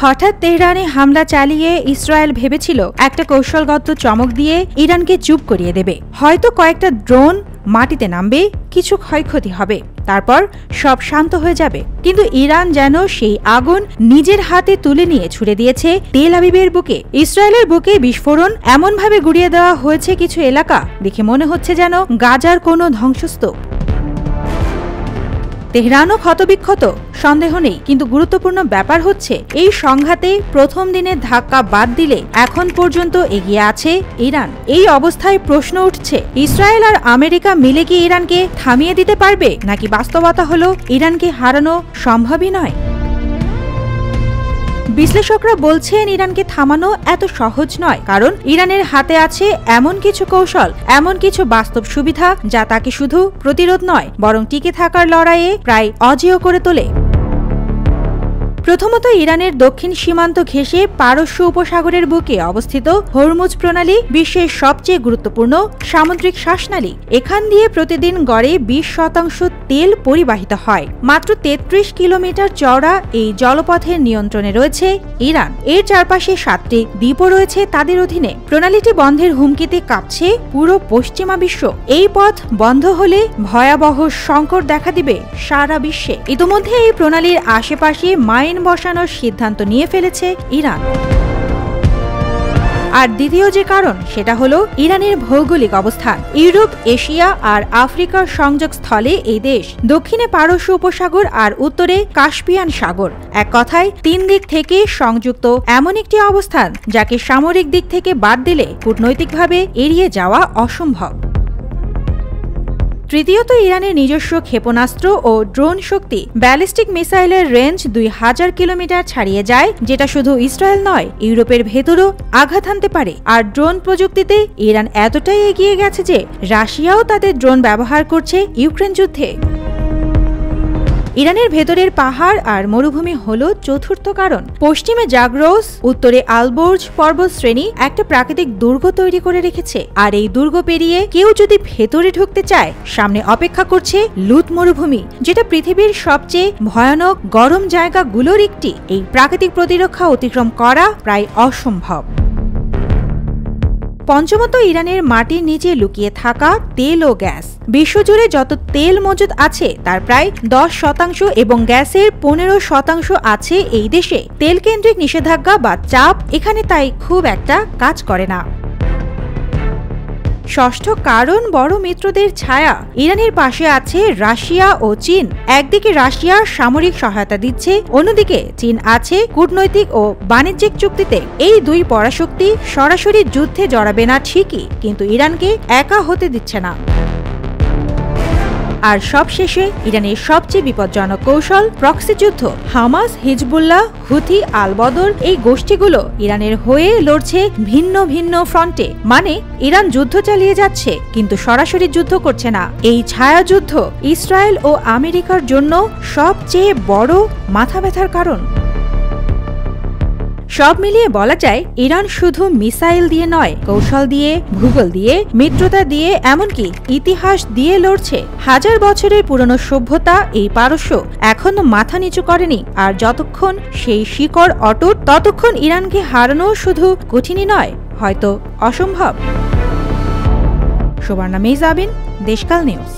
হঠাৎ তেহরানে হামলা চালিয়ে ইসরায়েল ভেবেছিল একটা কৌশলগত চমক দিয়ে ইরানকে চুপ করিয়ে দেবে। হয়তো কয়েকটা ড্রোন মাটিতে নামবে, কিছু ক্ষয়ক্ষতি হবে, তারপর সব শান্ত হয়ে যাবে। কিন্তু ইরান যেন সেই আগুন নিজের হাতে তুলে নিয়ে ছুড়ে দিয়েছে তেল আবিবের বুকে। ইসরায়েলের বুকে বিস্ফোরণ এমনভাবে গুড়িয়ে দেওয়া হয়েছে কিছু এলাকা দেখে মনে হচ্ছে যেন গাজার কোনো ধ্বংসস্তূপ। তেহরানও ক্ষতবিক্ষত, সন্দেহ নেই, কিন্তু গুরুত্বপূর্ণ ব্যাপার হচ্ছে এই সংঘাতে প্রথম দিনের ধাক্কা বাদ দিলে এখন পর্যন্ত এগিয়ে আছে ইরান। এই অবস্থায় প্রশ্ন উঠছে, ইসরায়েল আর আমেরিকা মিলে কি ইরানকে থামিয়ে দিতে পারবে, নাকি বাস্তবতা হলো ইরানকে হারানো সম্ভবই নয়? বিশ্লেষকরা বলছেন ইরানকে থামানো এত সহজ নয়, কারণ ইরানের হাতে আছে এমন কিছু কৌশল, এমন কিছু বাস্তব সুবিধা যা তাকে শুধু প্রতিরোধ নয় বরং টিকে থাকার লড়াইয়ে প্রায় অজেয় করে তোলে। প্রথমত, ইরানের দক্ষিণ সীমান্ত ঘেঁষে পারস্য উপসাগরের বুকে অবস্থিত হরমুজ প্রণালী বিশ্বের সবচেয়ে গুরুত্বপূর্ণ সামুদ্রিক শ্বাসনালী। এখান দিয়ে প্রতিদিন গড়ে 20% তেল পরিবাহিত হয়। মাত্র 33 কিলোমিটার চওড়া এই জলপথের নিয়ন্ত্রণে রয়েছে ইরান। এর চারপাশে 7টি দ্বীপও রয়েছে তাদের অধীনে। প্রণালীটি বন্ধের হুমকিতে কাঁপছে পুরো পশ্চিমা বিশ্ব। এই পথ বন্ধ হলে ভয়াবহ সংকট দেখা দিবে সারা বিশ্বে। ইতোমধ্যে এই প্রণালীর আশেপাশে মাইন বসানোর সিদ্ধান্ত নিয়ে ফেলেছে ইরান। আর দ্বিতীয় যে কারণ, সেটা হলো ইরানের ভৌগোলিক অবস্থান। ইউরোপ, এশিয়া আর আফ্রিকার সংযোগ স্থলে এই দেশ। দক্ষিণে পারস্য উপসাগর আর উত্তরে কাস্পিয়ান সাগর। এক কথায় 3 দিক থেকে সংযুক্ত এমন একটি অবস্থান যাকে সামরিক দিক থেকে বাদ দিলে কূটনৈতিকভাবে এড়িয়ে যাওয়া অসম্ভব। তৃতীয়ত, ইরানের নিজস্ব ক্ষেপণাস্ত্র ও ড্রোন শক্তি। ব্যালিস্টিক মিসাইলের রেঞ্জ 2000 কিলোমিটার ছাড়িয়ে যায়, যেটা শুধু ইসরায়েল নয়, ইউরোপের ভেতরও আঘাত হানতে পারে। আর ড্রোন প্রযুক্তিতে ইরান এতটাই এগিয়ে গেছে যে রাশিয়াও তাদের ড্রোন ব্যবহার করছে ইউক্রেন যুদ্ধে। ইরানের ভেতরের পাহাড় আর মরুভূমি হলো চতুর্থ কারণ। পশ্চিমে জাগ্রোস, উত্তরে আলবোর্জ পর্বত শ্রেণী একটা প্রাকৃতিক দুর্গ তৈরি করে রেখেছে। আর এই দুর্গ পেরিয়ে কেউ যদি ভেতরে ঢুকতে চায়, সামনে অপেক্ষা করছে লুত মরুভূমি, যেটা পৃথিবীর সবচেয়ে ভয়ানক গরম জায়গাগুলোর একটি। এই প্রাকৃতিক প্রতিরক্ষা অতিক্রম করা প্রায় অসম্ভব। পঞ্চমত, ইরানের মাটির নিচে লুকিয়ে থাকা তেল ও গ্যাস। বিশ্বজুড়ে যত তেল মজুদ আছে তার প্রায় 10% এবং গ্যাসের 15% আছে এই দেশে। তেল কেন্দ্রিক নিষেধাজ্ঞা বা চাপ এখানে তাই খুব একটা কাজ করে না। ষষ্ঠ কারণ, বড় মিত্রদের ছায়া। ইরানের পাশে আছে রাশিয়া ও চীন। একদিকে রাশিয়া সামরিক সহায়তা দিচ্ছে, অন্যদিকে চীন আছে কূটনৈতিক ও বাণিজ্যিক চুক্তিতে। এই দুই পরাশক্তি সরাসরি যুদ্ধে জড়াবে না ঠিকই, কিন্তু ইরানকে একা হতে দিচ্ছে না। আর সবশেষে ইরানের সবচেয়ে বিপজ্জনক কৌশল, প্রক্সি যুদ্ধ। হামাস, হিজবুল্লাহ, হুথি, আল বদর এই গোষ্ঠীগুলো ইরানের হয়ে লড়ছে ভিন্ন ভিন্ন ফ্রন্টে। মানে ইরান যুদ্ধ চালিয়ে যাচ্ছে কিন্তু সরাসরি যুদ্ধ করছে না। এই ছায়াযুদ্ধ ইসরায়েল ও আমেরিকার জন্য সবচেয়ে বড় মাথা ব্যথার কারণ। সব মিলিয়ে বলা যায়, ইরান শুধু মিসাইল দিয়ে নয়, কৌশল দিয়ে, ভূগোল দিয়ে, মিত্রতা দিয়ে, এমনকি ইতিহাস দিয়ে লড়ছে। 1000 বছরের পুরনো সভ্যতা এই পারস্য এখনো মাথা নিচু করেনি। আর যতক্ষণ সেই শিকড় অটুট, ততক্ষণ ইরানকে হারানো শুধু কঠিনই নয়, হয়তো অসম্ভব। সুবর্ণা মেহজাবিন, দেশকাল নিউজ।